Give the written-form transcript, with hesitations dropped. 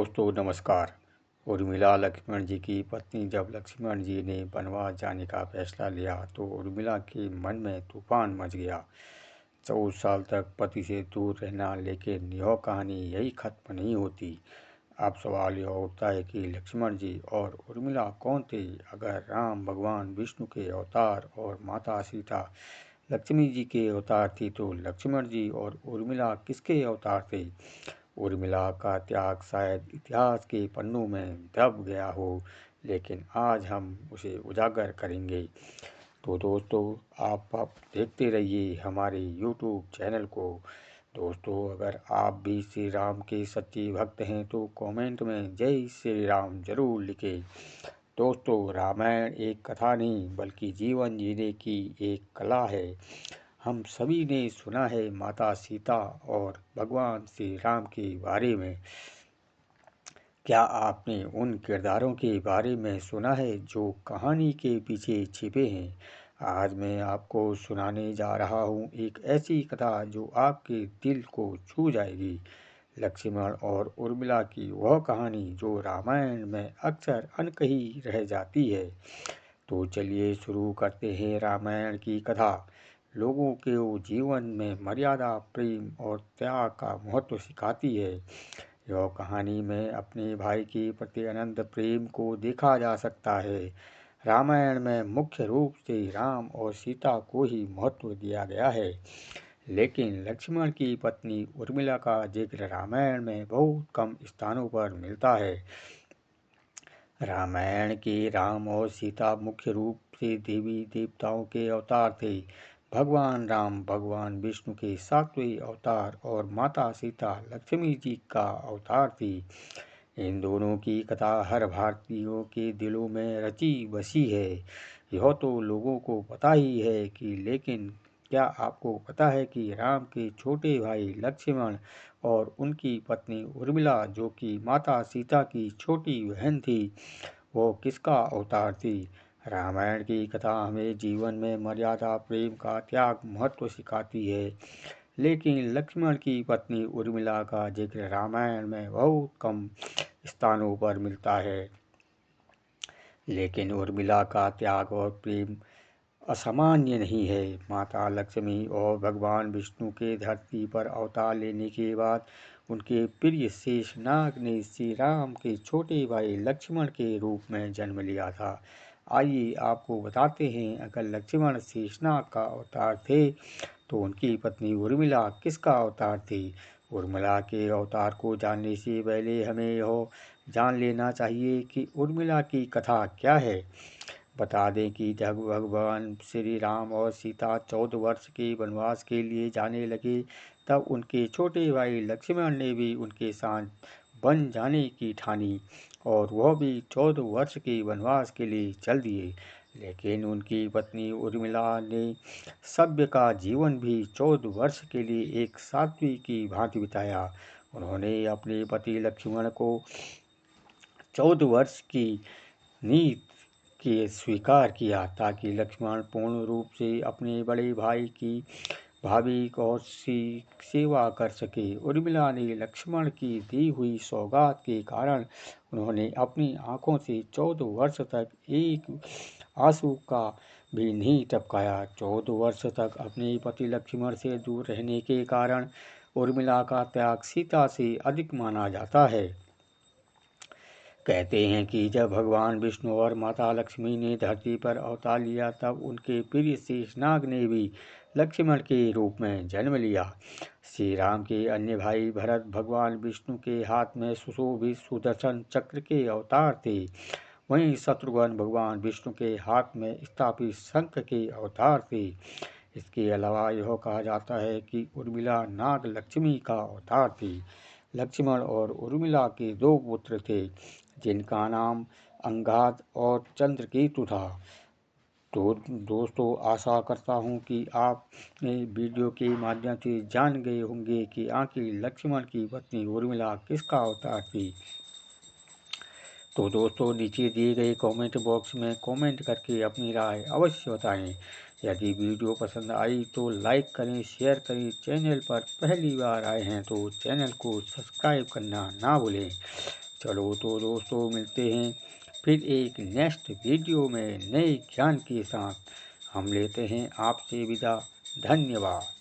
दोस्तों नमस्कार। उर्मिला लक्ष्मण जी की पत्नी। जब लक्ष्मण जी ने वनवास जाने का फैसला लिया तो उर्मिला के मन में तूफान मच गया। 14 साल तक पति से दूर रहना, लेकिन यह कहानी यही खत्म नहीं होती। अब सवाल यह उठता है कि लक्ष्मण जी और उर्मिला कौन थे। अगर राम भगवान विष्णु के अवतार और माता सीता लक्ष्मी जी के अवतार थी, तो लक्ष्मण जी और उर्मिला किसके अवतार थे। उर्मिला का त्याग शायद इतिहास के पन्नों में दब गया हो, लेकिन आज हम उसे उजागर करेंगे। तो दोस्तों, आप देखते रहिए हमारे YouTube चैनल को। दोस्तों, अगर आप भी श्री राम के सच्चे भक्त हैं तो कमेंट में जय श्री राम जरूर लिखें। दोस्तों, रामायण एक कथा नहीं बल्कि जीवन जीने की एक कला है। हम सभी ने सुना है माता सीता और भगवान श्री राम के बारे में। क्या आपने उन किरदारों के बारे में सुना है जो कहानी के पीछे छिपे हैं। आज मैं आपको सुनाने जा रहा हूँ एक ऐसी कथा जो आपके दिल को छू जाएगी। लक्ष्मण और उर्मिला की वह कहानी जो रामायण में अक्सर अनकही रह जाती है। तो चलिए शुरू करते हैं रामायण की कथा। लोगों के जीवन में मर्यादा, प्रेम और त्याग का महत्व सिखाती है। यह कहानी में अपने भाई के प्रति अनंत प्रेम को देखा जा सकता है। रामायण में मुख्य रूप से राम और सीता को ही महत्व दिया गया है, लेकिन लक्ष्मण की पत्नी उर्मिला का जिक्र रामायण में बहुत कम स्थानों पर मिलता है। रामायण के राम और सीता मुख्य रूप से देवी देवताओं के अवतार थे। भगवान राम भगवान विष्णु के सातवें अवतार और माता सीता लक्ष्मी जी का अवतार थी। इन दोनों की कथा हर भारतीयों के दिलों में रची बसी है। यह तो लोगों को पता ही है कि, लेकिन क्या आपको पता है कि राम के छोटे भाई लक्ष्मण और उनकी पत्नी उर्मिला, जो कि माता सीता की छोटी बहन थी, वो किसका अवतार थी। रामायण की कथा हमें जीवन में मर्यादा, प्रेम का त्याग, महत्व सिखाती है, लेकिन लक्ष्मण की पत्नी उर्मिला का जिक्र रामायण में बहुत कम स्थानों पर मिलता है। लेकिन उर्मिला का त्याग और प्रेम असामान्य नहीं है। माता लक्ष्मी और भगवान विष्णु के धरती पर अवतार लेने के बाद उनके प्रिय शेषनाग ने श्री राम के छोटे भाई लक्ष्मण के रूप में जन्म लिया था। आइए आपको बताते हैं, अगर लक्ष्मण शेषनाग का अवतार थे तो उनकी पत्नी उर्मिला किसका अवतार थी। उर्मिला के अवतार को जानने से पहले हमें यह जान लेना चाहिए कि उर्मिला की कथा क्या है। बता दें कि जब भगवान श्री राम और सीता 14 वर्ष के वनवास के लिए जाने लगे, तब उनके छोटे भाई लक्ष्मण ने भी उनके साथ वन जाने की ठानी और वह भी 14 वर्ष के वनवास के लिए चल दिए। लेकिन उनकी पत्नी उर्मिला ने सभ्य का जीवन भी 14 वर्ष के लिए एक साध्वी की भांति बिताया। उन्होंने अपने पति लक्ष्मण को 14 वर्ष की नीति के स्वीकार किया, ताकि लक्ष्मण पूर्ण रूप से अपने बड़े भाई की भाविक और सेवा कर सके। उर्मिला ने लक्ष्मण की दी हुई सौगात के कारण उन्होंने अपनी आंखों से 14 वर्ष तक एक आंसू का भी नहीं टपकाया। 14 वर्ष तक अपने पति लक्ष्मण से दूर रहने के कारण उर्मिला का त्याग सीता से अधिक माना जाता है। कहते हैं कि जब भगवान विष्णु और माता लक्ष्मी ने धरती पर अवतार लिया, तब उनके प्रिय शेषनाग ने भी लक्ष्मण के रूप में जन्म लिया। श्री राम के अन्य भाई भरत भगवान विष्णु के हाथ में सुशोभित सुदर्शन चक्र के अवतार थे। वहीं शत्रुघ्न भगवान विष्णु के हाथ में स्थापित शंख के अवतार थे। इसके अलावा यह कहा जाता है कि उर्मिला नाग लक्ष्मी का अवतार थी। लक्ष्मण और उर्मिला के दो पुत्र थे, जिनका नाम अंगाद और चंद्रकेतु था। तो दोस्तों, आशा करता हूँ कि आपने वीडियो के माध्यम से जान गए होंगे कि आखिर लक्ष्मण की पत्नी उर्मिला किसका अवतार थी। तो दोस्तों, नीचे दिए गए कमेंट बॉक्स में कमेंट करके अपनी राय अवश्य बताएं। यदि वीडियो पसंद आई तो लाइक करें, शेयर करें। चैनल पर पहली बार आए हैं तो चैनल को सब्सक्राइब करना ना भूलें। चलो तो दोस्तों, मिलते हैं फिर एक नेक्स्ट वीडियो में नए ज्ञान के साथ। हम लेते हैं आपसे विदा। धन्यवाद।